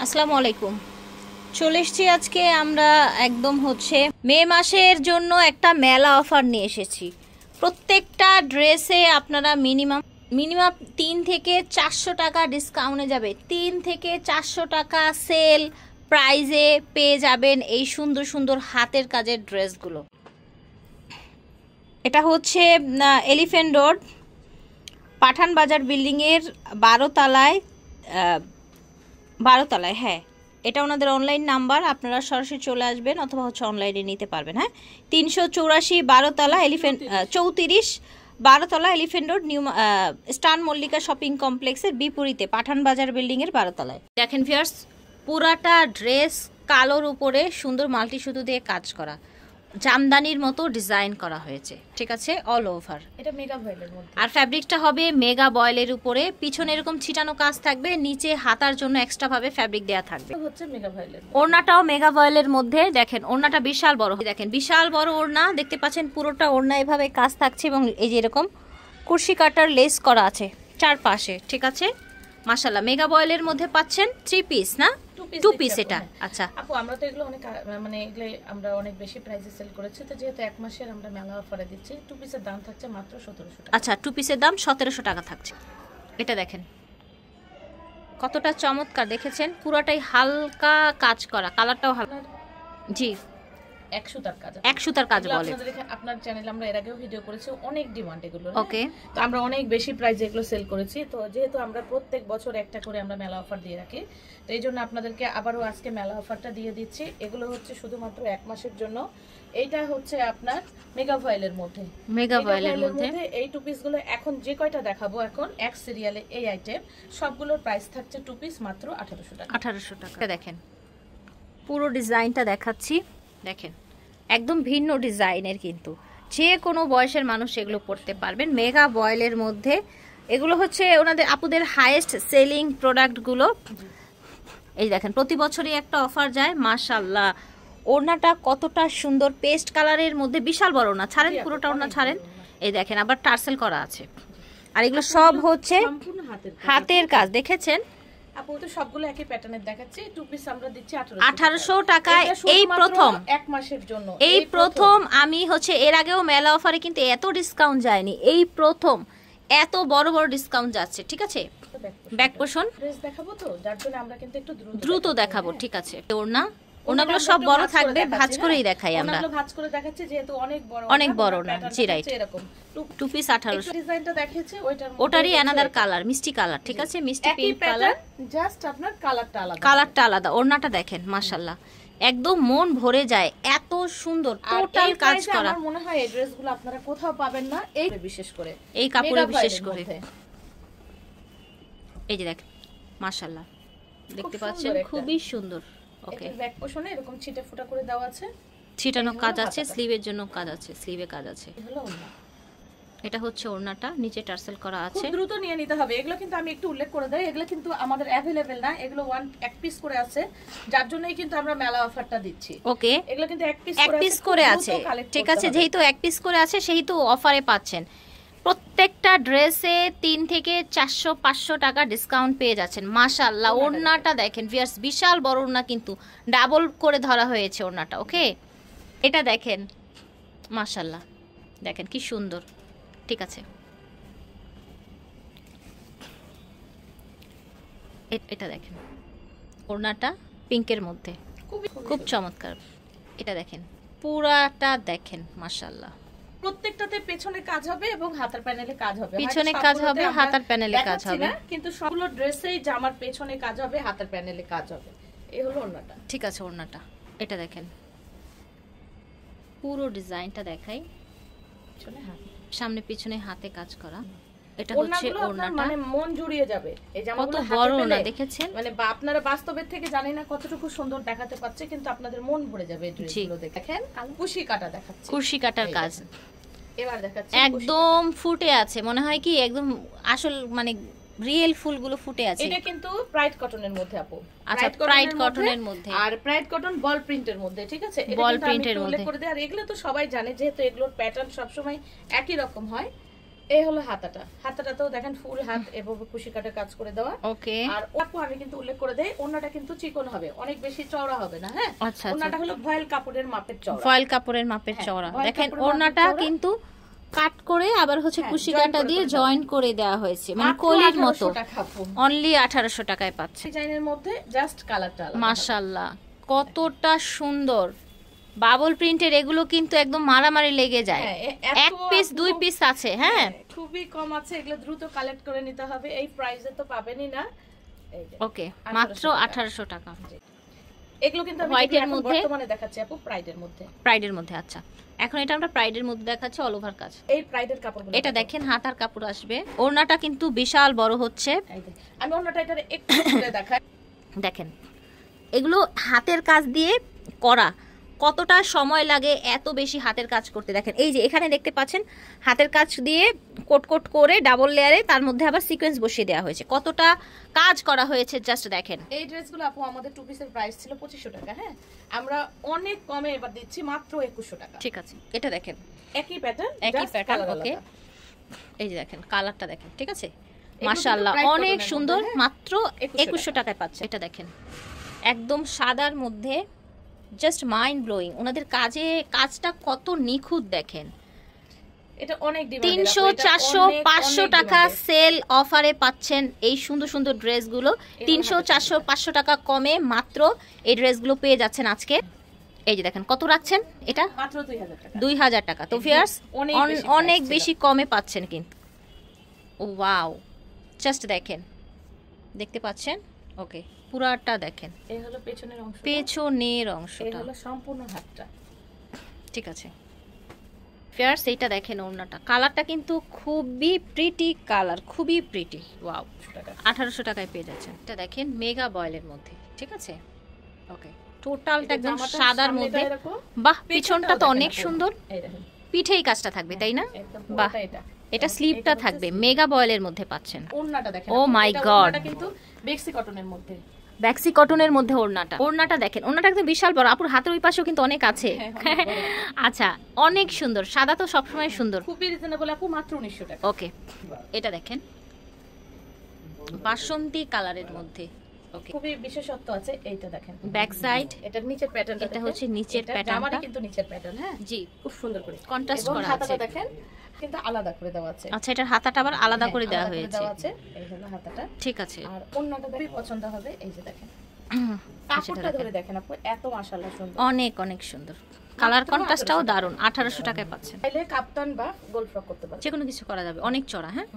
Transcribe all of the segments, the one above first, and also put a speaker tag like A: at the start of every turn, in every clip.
A: আসসালামু আলাইকুম। চলে এসেছি আজকে আমরা একদম মে মাসের জন্য একটা মেলা অফার নিয়ে এসেছি। প্রত্যেকটা ড্রেসে আপনারা মিনিমাম 3 থেকে 400 টাকা ডিসকাউন্টে যাবে। 3 থেকে 400 টাকা সেল প্রাইজে পেয়ে যাবেন এই সুন্দর সুন্দর হাতের কাজের ড্রেসগুলো। এটা হচ্ছে এলিফ্যান্ট রোড পাঠান বাজার বিল্ডিংয়ের 12 তলায়। হ্যাঁ, এটা ওনাদের অনলাইন নাম্বার, আপনারা সরাসরি চলে আসবেন অথবা অনলাইনে নিতে পারবেন। হ্যাঁ, 384 12 তলা 12 তলা এলিফ্যান্ট রোড নিউ স্টান মল্লিকা শপিং কমপ্লেক্সের বিপরীতে পাঠান বাজার বিল্ডিংয়ের 12 তলায়। দেখেন ভিউয়ার্স, পুরাটা ড্রেস কালোর উপরে সুন্দর মাল্টি সুতো দিয়ে কাজ করা, জামদানির মতো ডিজাইন করা হয়েছে। ঠিক আছে, অল ওভার।
B: এটা মেগা বয়েলের মধ্যে,
A: আর ফ্যাব্রিকটা হবে মেগা বয়েলের উপরে, পিছনে এরকম ছিটানো কাজ থাকবে, নিচে হাতার জন্য এক্সট্রা ভাবে ফ্যাব্রিক দেয়া থাকবে।
B: হচ্ছে মেগা বয়েলের।
A: ওড়নাটাও মেগা বয়েলের মধ্যে। দেখেন ওড়নাটা বিশাল বড়, দেখেন বিশাল বড় ওড়না দেখতে পাচ্ছেন। পুরোটা ওড়না এভাবে কাজ থাকছে এবং এই যে এরকম কুরশি কাটার লেস করা আছে চারপাশে। ঠিক আছে, মাশাআল্লাহ। মেগা বয়েলের মধ্যে পাচ্ছেন 3 পিস না 2 পিস এটা। আচ্ছা
B: আপু, আমরা তো এগুলো অনেক এগুলো আমরা অনেক বেশি প্রাইসে সেল করেছি, তো যেহেতু এক মাসের আমরা মেলা অফারে দিচ্ছি, 2 পিসের দাম থাকছে মাত্র 1700 টাকা।
A: আচ্ছা, 2 পিসের দাম 1700 টাকা থাকছে। এটা দেখেন কতটা চমৎকার, দেখেছেন পুরোটাই হালকা কাজ করা, কালারটাও হালকা। জি,
B: 1 সুতার কাজ।
A: 1 সুতার কাজ বলে।
B: আপনার চ্যানেলে আমরা এর আগেও ভিডিও করেছি, অনেক ডিমান্ড এগুলো।
A: ওকে,
B: তো আমরা অনেক বেশি প্রাইসে এগুলো সেল করেছি। তো যেহেতু আমরা প্রত্যেক বছর একটা করে আমরা মেলা অফার দিয়ে রাখি, তো এই জন্য আপনাদেরকে আবারও আজকে মেলা অফারটা দিয়ে দিচ্ছি। এগুলো হচ্ছে শুধুমাত্র 1 মাসের জন্য। এইটা হচ্ছে আপনার মেগা ভয়েলের মধ্যে,
A: মেগা ভয়েলের মধ্যে
B: এই 2 পিস গুলো এখন যে কয়টা দেখাবো, এখন এক সিরিয়ালে এই আইটেম সবগুলোর প্রাইস থাকছে 2 পিস মাত্র 1800 টাকা।
A: 1800 টাকা। দেখেন পুরো ডিজাইনটা দেখাচ্ছি, দেখেন একদম ভিন্ন ডিজাইনের, কিন্তু যে কোনো বয়সের মানুষ এগুলো পড়তে পারবেন। মেগা বয়েলের মধ্যে এগুলো হচ্ছে ওনাদের আপুদের হাইয়েস্ট সেলিং প্রোডাক্টগুলো। এই দেখেন প্রতি বছরই একটা অফার যায়। মাশাআল্লাহ, ওড়নাটা কতটা সুন্দর, পেস্ট কালারের মধ্যে বিশাল বড় ওড়না। ছাড়েন পুরোটা ওড়না ছাড়েন, এই দেখেন আবার টার্সেল করা আছে। আর এগুলো সব হচ্ছে হাতের কাজ, দেখেছেন
B: আপু। তো সবগুলো একই প্যাটার্নের দেখাচ্ছি। 2 পিস আমরা দিচ্ছি
A: 1800 টাকায়। এই প্রথম
B: 1 মাসের জন্য,
A: এই প্রথম আমি এর আগেও মেলা অফারে কিন্তু এত ডিসকাউন্ট যায়নি, এই প্রথম এত বড় বড় ডিসকাউন্ট যাচ্ছে। ঠিক আছে, ব্যাক পোর্শন
B: ড্রেস দেখাবো, তো যার জন্য আমরা কিন্তু একটু
A: দ্রুত দেখাবো। ঠিক আছে, ওনাগুলো সব বড় থাকবে, ভাঁজ করেই দেখাই আমরা।
B: ওনাগুলো ভাঁজ করে দেখাচ্ছি যেহেতু
A: অনেক বড় না। জি রাইট,
B: এরকম
A: 2 পিস 1800।
B: ডিজাইনটা দেখাচ্ছি
A: ওটারই অ্যানাদার কালার, মিষ্টি কালার। ঠিক আছে, মিষ্টি পিঙ্ক কালার,
B: জাস্ট আপনার
A: কালারটা আলাদা। ওড়নাটা দেখেন মাশাআল্লাহ, একদম মন ভরে যায়, এত সুন্দর টোটাল কাজ করা।
B: আমার মনে হয় এই ড্রেসগুলো আপনারা কোথাও পাবেন না, এই বিশেষ করে
A: এই কাপড়ে বিশেষ করে। এই যে দেখেন মাশাআল্লাহ, দেখতে পাচ্ছেন খুবই সুন্দর। ওকে,
B: ব্যাক পোর্শনে এরকম ছিটে ফুটা করে দেওয়া আছে,
A: ছিটানো কাজ আছে, স্লিভের জন্য কাজ আছে, স্লিভে কাজ আছে।
B: হলো ওড়না।
A: এটা হচ্ছে ওড়নাটা, নিচে টার্সেল করা আছে।
B: খুব দ্রুত নিয়ে নিতে হবে এগুলো, কিন্তু আমি একটু উল্লেখ করে দেই, এগুলো কিন্তু আমাদের अवेलेबल না, এগুলো এক পিস করে আছে, যার জন্যই কিন্তু আমরা মেলা অফারটা দিচ্ছি।
A: ওকে,
B: এগুলো কিন্তু এক পিস
A: করে আছে। ঠিক আছে, যেহেতু এক পিস করে আছে সেহেতু অফারে পাচ্ছেন। প্রত্যেকটা ড্রেসে 3 থেকে 400-500 টাকা ডিসকাউন্ট পেয়ে যাচ্ছেন। মাশাআল্লাহ, ওড়নাটা দেখেন ভিউয়ার্স, বিশাল বড় ওড়না, কিন্তু ডাবল করে ধরা হয়েছে ওড়নাটা। ওকে, এটা দেখেন মাশাআল্লাহ, দেখেন কি সুন্দর। ঠিক আছে, এটা দেখেন ওড়নাটা পিঙ্কের মধ্যে খুব চমৎকার। এটা দেখেন পুরাটা দেখেন মাশাআল্লাহ,
B: প্রত্যেকটাতে পেছনে কাজ হবে এবং হাতার প্যানেলে কাজ হবে।
A: পিছনে কাজ হবে, হাতার প্যানেলে কাজ হবে,
B: কিন্তু সবগুলো ড্রেসেই জামার পেছনে কাজ হবে, হাতার প্যানেলে কাজ হবে। এই হলো ওড়নাটা।
A: ঠিক আছে, ওড়নাটা এটা দেখেন, পুরো ডিজাইনটা দেখাই, সামনে পিছনে হাতে কাজ করা। এটা হচ্ছে ওড়নাটা,
B: মানে মন জুড়িয়ে যাবে। এই জামাগুলো
A: কত বড় ওড়না দেখেছেন,
B: মানে আপনারা বাস্তবের থেকে জানেন না কতটুকু সুন্দর দেখাতে পাচ্ছে, কিন্তু আপনাদের মন ভরে যাবে এই ড্রেসগুলো দেখে। দেখেন কুশি কাটা দেখাচ্ছি,
A: কুশি কাটার কাজ।
B: এবার দেখাচ্ছি
A: একদম ফুটে আছে, মনে হয় কি একদম আসল মানে রিয়েল ফুলগুলো ফুটে আছে।
B: এটা কিন্তু প্রাইড কটনের মধ্যে আপু।
A: আচ্ছা, প্রাইড কটনের মধ্যে,
B: আর প্রাইড কটন বল প্রিন্টের মধ্যে। ঠিক আছে, এটা
A: বল প্রিন্টের মধ্যে
B: উল্লেখ করে দেই। আর এগুলো তো সবাই জানে, যেহেতু এগুলোর প্যাটার্ন সব সময় একই রকম হয়। এই হলো হাতাটা। হাতাটাতেও দেখেন ফুল হাত এভাবে কুশি কাটে কাজ করে দেওয়া।
A: ওকে।
B: আর আপু আমি কিন্তু উল্লেখ করে দেই, ওন্নাটা কিন্তু চিকন হবে, অনেক বেশি চওড়া হবে না। হ্যাঁ,
A: আচ্ছা,
B: ওন্নাটা হলো ভয়েল কাপড়ের মাপের চওড়া।
A: ফয়েল কাপড়ের মাপের চওড়া। দেখেন ওড়নাটা কিন্তু কাট করে আবার হচ্ছে কুশি কাটা দিয়ে জয়েন করে দেওয়া হয়েছে, মানে কলির মতো। অনলি 1800 টাকায় পাচ্ছে।
B: ডিজাইনের মধ্যে জাস্ট কালারটা আলাদা।
A: মাশাআল্লাহ, কতটা সুন্দর বাবল প্রিন্টের। এগুলো কিন্তু একদম মারামারি লেগে যায়। এক পিস 2 পিস আছে। হ্যাঁ,
B: খুবই কম আছে, এগুলো দ্রুত কালেক্ট করে নিতে হবে। এই প্রাইসে তো পাবেনই না। এই যে
A: ওকে, মাত্র 1800 টাকা।
B: এগুলো কিন্তু আমি হোয়াইটের মধ্যে বর্তমানে দেখাচ্ছি আপু, প্রাইডের মধ্যে।
A: প্রাইডের মধ্যে, আচ্ছা। এখন এটা আমরা প্রাইডের মধ্যে দেখাচ্ছি, অল ওভার কাজ।
B: এই প্রাইডের কাপড়গুলো
A: এটা দেখেন হাতার কাপড় আসবে। ওড়নাটা কিন্তু বিশাল বড় হচ্ছে।
B: আমি ওড়নাটা এটা একটু খুলে দেখাই।
A: দেখেন এগুলো হাতের কাজ দিয়ে করা, কতটা সময় লাগে এত বেশি হাতের কাজ করতে। দেখেন এই যে এখানে দেখতে পাচ্ছেন হাতের কাজ দিয়ে কোট কোট করে ডাবল লেয়ারে তার মধ্যে আবার সিকোয়েন্স বসিয়ে দেওয়া হয়েছে। কতটা কাজ করা হয়েছে জাস্ট দেখেন।
B: এই ড্রেসগুলো আপু আমাদের 2 পিসের প্রাইস ছিল 2500 টাকা। হ্যাঁ, আমরা অনেক কমে এবার দিচ্ছি মাত্র 2100 টাকা।
A: ঠিক আছে, এটা দেখেন
B: একই প্যাটার্ন,
A: একই প্যাটার্ন। ওকে, এই যে দেখেন কালারটা দেখেন। ঠিক আছে, মাশাআল্লাহ অনেক সুন্দর। মাত্র 2100 টাকায় পাচ্ছে। এটা দেখেন একদম সাদার মধ্যে, জাস্ট মাইন্ড ব্লোয়িং। ওনাদের কাজটা কত নিখুঁত দেখেন।
B: এটা অনেক ডিমান্ড।
A: 300 400 500 টাকা সেল অফারে পাচ্ছেন এই সুন্দর সুন্দর ড্রেসগুলো। 300 400 500 টাকা কমে মাত্র এই ড্রেসগুলো পেয়ে যাচ্ছেন আজকে। এই যে দেখেন কত রাখছেন, এটা
B: মাত্র 2000 টাকা।
A: 2000 টাকা। তো ভিউয়ার্স অনেক বেশি কমে পাচ্ছেন কিন্তু। ও ওয়াও, জাস্ট দেখেন, দেখতে পাচ্ছেন। ওকে, পুরাটা দেখেন।
B: এই হলো পেছনের অংশ,
A: পেছনের অংশটা।
B: এই হলো সম্পূর্ণ হাতটা।
A: ঠিক আছে ফিয়ার্স, এইটা দেখেন ওড়নাটা, কালারটা কিন্তু খুবই প্রিটি কালার, খুবই প্রিটি। ওয়াও, 1800 টাকায় পেয়ে যাচ্ছেন। এটা দেখেন মেগা বয়েলের মধ্যে। ঠিক আছে, ওকে, টোটালটা একদম সাদার মধ্যে। বাহ, পিছনটা তো অনেক সুন্দর। পিঠেই কাজটা থাকবে তাই না? বাহ, এটা স্লিপটা থাকবে। মেগা বয়েলের মধ্যে পাচ্ছেন।
B: ওড়নাটা দেখেন,
A: ও মাই গড,
B: এটা কিন্তু বেক্সি কটনের মধ্যে।
A: ব্যাক্সি কটনের মধ্যে ওড়নাটা দেখেন। ওড়নাটা একদম বিশাল বড়। আপুর হাতের ওই পাশেও কিন্তু অনেক আছে। আচ্ছা, অনেক সুন্দর। সাদা তো সবসময় সুন্দর।
B: খুবই রিজনেবল আপু, মাত্র 1900 টাকা।
A: ওকে, এটা দেখেন বাসন্তী কালারের মধ্যে। ওকে,
B: খুবই বিশেষত্ব আছে। এইটা দেখেন
A: ব্যাক সাইড,
B: এটা নিচের প্যাটার্নটা।
A: এটা হচ্ছে নিচের প্যাটার্নটা।
B: আমারই কিন্তু নিচের প্যাটার্ন। হ্যাঁ জি, খুব সুন্দর করে
A: কন্ট্রাস্ট করা আছে।
B: হাতাটা দেখেন কিন্তু আলাদা করে দেওয়া আছে।
A: আচ্ছা, এটার হাতাটা আবার আলাদা করে দেওয়া হয়েছে।
B: এই হলো হাতাটা।
A: ঠিক আছে,
B: আর ওড়নাটা খুবই পছন্দ হবে। এই যে দেখেন কাপড়টা ধরে দেখেন আপু, এত মাশাআল্লাহ সুন্দর, অনেক
A: অনেক সুন্দর। কালার কন্ট্রাস্টটাও দারুণ। 1800 টাকায় পাচ্ছেন।
B: চাইলে কাপ্তান বা গোল ফ্রক করতে পারবেন,
A: যে কোনো কিছু করা যাবে। অনেক চড়া। হ্যাঁ,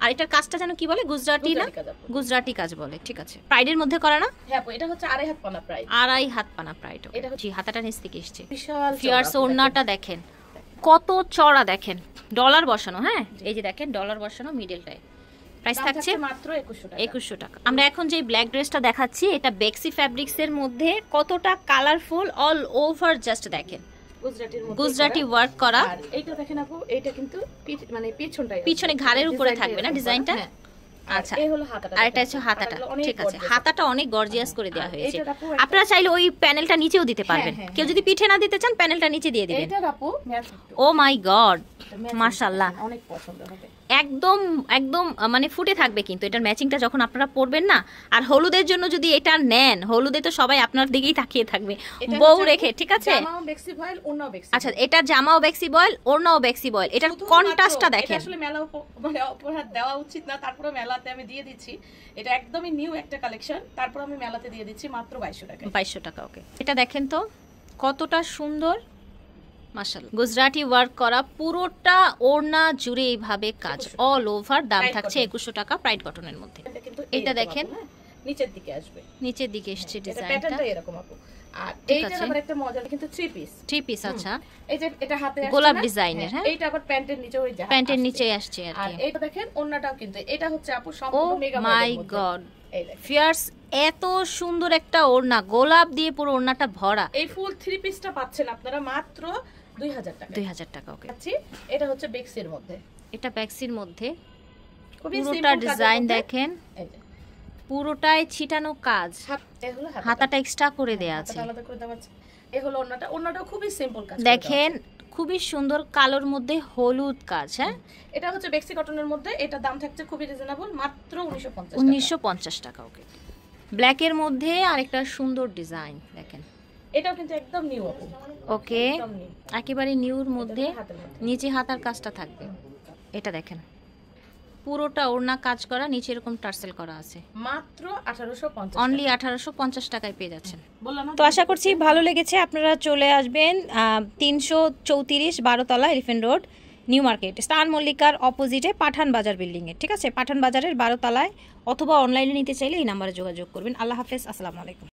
A: আর এটার কাজটা যেন কি বলে, গুজরাটি না? গুজরাটি কাজ বলে। ঠিক আছে, প্রাইডের মধ্যে করা না?
B: হ্যাঁ আপু, এটা হচ্ছে 2.5 হাত পানা প্রাইড।
A: 2.5 হাত পানা প্রাইড।
B: এটা
A: জি, হাতাটা নিচ থেকে এসেছে।
B: বিশাল
A: ফিয়ার্স, ওড়নাটা দেখেন কত চড়া দেখেন। ডলার বসানো। হ্যাঁ, এই যে দেখেন ডলার বসানো মিডলটায়। প্রাইস থাকছে
B: মাত্র 2100 টাকা।
A: আমরা এখন যে ব্ল্যাক ড্রেসটা দেখাচ্ছি, এটা বেক্সি ফ্যাব্রিক্স এর মধ্যে কতটা কালারফুল, অল ওভার জাস্ট দেখেন গুজরাটি ওয়ার্ক করা।
B: আর এইটা দেখেন আপু, এটা কিন্তু মানে
A: পিছনে ঘাড়ের উপরে থাকবে না ডিজাইনটা? আচ্ছা,
B: এই হলো হাতাটা।
A: আর এটা হচ্ছে হাতাটা। ঠিক আছে, হাতাটা অনেক গর্জিয়াস করে দেওয়া হয়েছে। আপনারা চাইলে ওই প্যানেলটা নিচেও দিতে পারবেন। কেউ যদি পিঠে না দিতে চান, প্যানেলটা নিচে দিয়ে দিবেন।
B: এটা আপু
A: ও মাই গড, মাশাআল্লাহ,
B: অনেক পছন্দ হবে।
A: একদম একদম মানে ফুটে থাকবে কিন্তু এটার ম্যাচিংটা যখন আপনারা পরবেন না। আর হলুদের জন্য যদি এটা নেন, হলুদে তো সবাই আপনার দিকেই তাকিয়ে থাকবে বউ রেখে। ঠিক আছে, আচ্ছা, এটা জামাও বেক্সি বয়েল, ওড়নাও বেক্সি বয়েল। এটার কন্ট্রাস্টটা দেখেন।
B: আসলে মেলা মানে উপহার দেওয়া উচিত না, তারপরে মেলাতে আমি দিয়ে দিচ্ছি। এটা একদমই নিউ একটা কালেকশন, তারপর আমি মেলাতে দিয়ে দিচ্ছি মাত্র 2200 টাকা।
A: 2200 টাকা। ওকে, এটা দেখেন তো কতটা সুন্দর, মাশাআল্লাহ। গুজরাটি ওয়ার্ক করা পুরোটা ওড়না জুড়ে এইভাবে কাজ, অল ওভার। দাম থাকছে 2100 টাকা প্রাইড কটনের মধ্যে। এটা দেখেন
B: নিচের দিকে আসবে,
A: নিচের দিকে এসেছে ডিজাইনটা।
B: প্যাটার্নটা এরকম আপু। আর এইটা আবার একটা মজা, কিন্তু 3 পিস।
A: আচ্ছা,
B: এই যে এটা হাতে আসছে
A: গোলাপ ডিজাইনের। হ্যাঁ,
B: এইটা আবার প্যান্টের নিচে ওই যায়,
A: প্যান্টের নিচে আসছে আর
B: কি। আর এইটা দেখেন ওড়নাটাও কিন্তু এটা হচ্ছে আপু সম্পূর্ণ মেগা
A: বয়েলের মধ্যে। ও মাই গড ফিয়ার্স, এত সুন্দর একটা ওড়না, গোলাপ দিয়ে পুরো ওড়নাটা ভরা।
B: এই ফুল 3 পিসটা পাচ্ছেন আপনারা মাত্র 2000 টাকা।
A: 2000 টাকা। ওকে,
B: এটা হচ্ছে বেক্সির মধ্যে।
A: এটা বেক্সির মধ্যে পুরোটা ডিজাইন দেখেন, পুরোটাই ছিটানো কাজ। হাতাটা এক্সট্রা করে দেয়া আছে।
B: আলাদা করে দেওয়া আছে। এই হলো ওড়নাটা। ওড়নাটাও খুবই সিম্পল কাজ।
A: দেখেন খুবই সুন্দর কালোর মধ্যে হলুদ কাজ। হ্যাঁ,
B: এটা হচ্ছে বেক্সি কটনের মধ্যে, এটা দাম থাকছে খুবই রিজনেবল, মাত্র
A: 1950 টাকা। ওকে, ব্ল্যাকের মধ্যে আরেকটা সুন্দর ডিজাইন দেখেন,
B: এটাও কিন্তু একদম নিউ।
A: ওকে, একেবারে নিউর মধ্যে
B: হাতের মধ্যে।
A: নিচে হাতার কাজটা থাকবে। এটা দেখেন পুরোটা ওড়না কাজ করা, নিচে এরকম টার্সেল করা আছে,
B: মাত্র 1850,
A: অনলি 1850 টাকায় পেয়ে যাচ্ছেন।
B: বললাম না?
A: তো আশা করছি ভালো লেগেছে। আপনারা চলে আসবেন 334 12তলা Elephant Road, New Market, Star মল্লিকার অপোজিটে পাঠান বাজার বিল্ডিংয়ে। ঠিক আছে, পাঠান বাজারের 12তলায়, অথবা অনলাইনে নিতে চাইলে এই নাম্বারে যোগাযোগ করবেন। আল্লাহ হাফেজ, আসসালামু আলাইকুম।